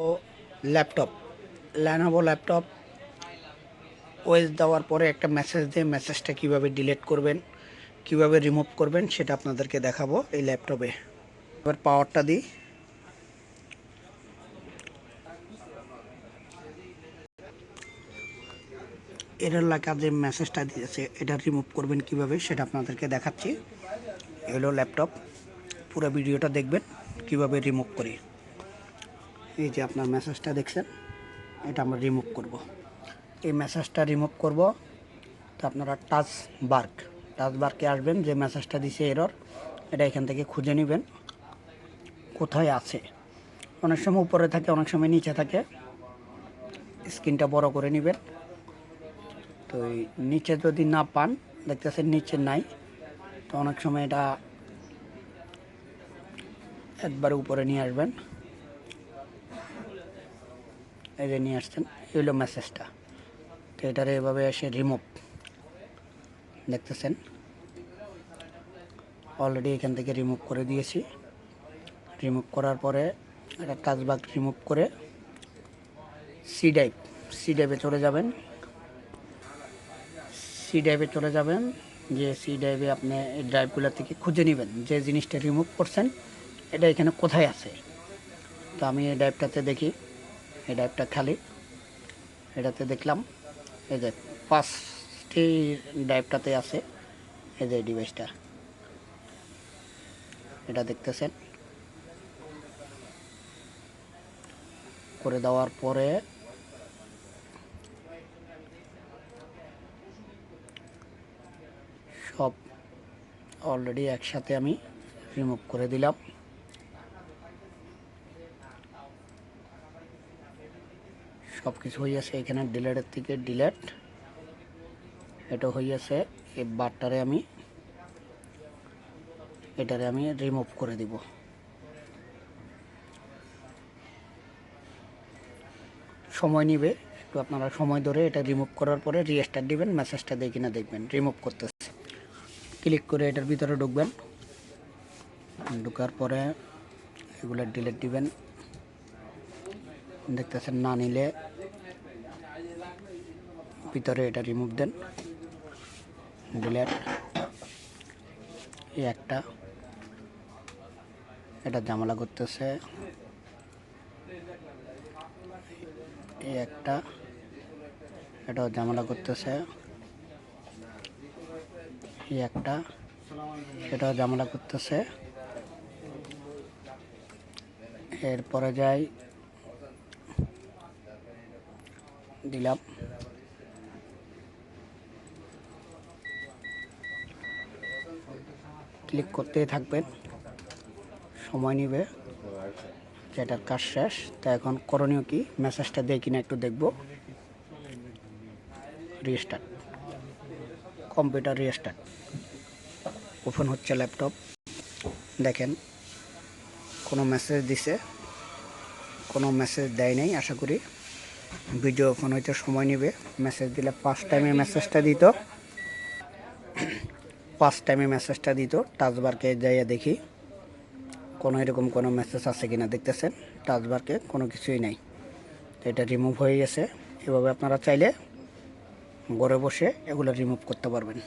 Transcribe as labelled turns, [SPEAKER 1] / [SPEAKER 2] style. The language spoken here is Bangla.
[SPEAKER 1] ও ল্যাপটপ Lenovo ল্যাপটপ ওএস দেওয়ার পরে একটা মেসেজ দিয়ে মেসেজটা কিভাবে ডিলিট করবেন, কিভাবে রিমুভ করবেন সেটা আপনাদেরকে দেখাবো এই ল্যাপটপে। এবার পাওয়ারটা দিই। এরর লেখা যে মেসেজটা দিয়েছে এটা রিমুভ করবেন কিভাবে সেটা আপনাদেরকে দেখাচ্ছি। হলো ল্যাপটপ, পুরো ভিডিওটা দেখবেন কিভাবে রিমুভ করি। এই যে আপনার মেসেজটা দেখছেন, এটা আমরা রিমুভ করব। এই মেসেজটা রিমুভ করব তো আপনারা টাচ বারকে আসবেন, যে মেসেজটা দিছে এরর, এটা এখান থেকে খুঁজে নেবেন কোথায় আছে। অনেক সময় উপরে থাকে, অনেক সময় নিচে থাকে। স্ক্রিনটা বড় করে নেবেন। তো নিচে যদি না পান, দেখতেছেন নিচে নাই, তো অনেক সময় এটা একবারে উপরে নিয়ে আসবেন। এই যে নিয়ে আসছেন, এই হলো মেসেজটা। তো এটারে এভাবে এসে রিমুভ, দেখতেছেন অলরেডি এখান থেকে রিমুভ করে দিয়েছি। রিমুভ করার পরে এটা টাচবার রিমুভ করে সি ড্রাইভে চলে যাবেন। যে সি ড্রাইভে আপনি এই ড্রাইভগুলো থেকে খুঁজে নেবেন যে জিনিসটা রিমুভ করছেন এটা এখানে কোথায় আছে। তো আমি এই ড্রাইভটাতে দেখি, এই ড্রাইভটা খালি, এটাতে দেখলাম এই যে 5টি ড্রাইভটাতে আছে। এই যে ডিভাইসটা, এটা দেখতেছেন। করে দেওয়ার পরে সব অলরেডি একসাথে আমি রিমুভ করে দিলাম। সব কিছু হইয়াছে এখানে, ডিলেটের থেকে ডিলেট, এটা হইয়াছে। এই বারটারে আমি রিমুভ করে দিব। সময় নিবে একটু, আপনারা সময় ধরে এটা রিমুভ করার পরে রিস্টার্ট দিবেন। মেসেজটা দিয়ে কিনা দেখবেন রিমুভ করতেছে। ক্লিক করে এটার ভিতরে ঢুকবেন। ঢুকার পরে এগুলো ডিলিট দিবেন। দেখতেছেন না নিলে ভিতরে এটা রিমুভ দেন, ডিলিট। এই একটা, এটা ঝামেলা করতেছে। এই একটা, এটাও ঝামেলা করতেছে। এই একটা, এটাও ঝামেলা করতেছে। এরপরে যাই, দিলাম। ক্লিক করতেই থাকবেন, সময় নিবে, যেটার কাজ শেষ। তা এখন করণীয় কি, মেসেজটা দিয়ে কিনা একটু দেখব। রিস্টার্ট, কম্পিউটার রিস্টার্ট, ওপেন হচ্ছে ল্যাপটপ। দেখেন কোনো মেসেজ দিছে, কোনো মেসেজ দেয় নাই। আশা করি ভিডিও ওপেন হইতে সময় নেবে। মেসেজ দিলে 5 টাইমে মেসেজটা দিত। টাচবারকে যাইয়া দেখি কোনো এরকম কোনো মেসেজ আছে কিনা। দেখতেছেন টাচবারকে কোনো কিছুই নাই, তো এটা রিমুভ হয়ে গেছে। এভাবে আপনারা চাইলে ঘরে বসে এগুলো রিমুভ করতে পারবেন।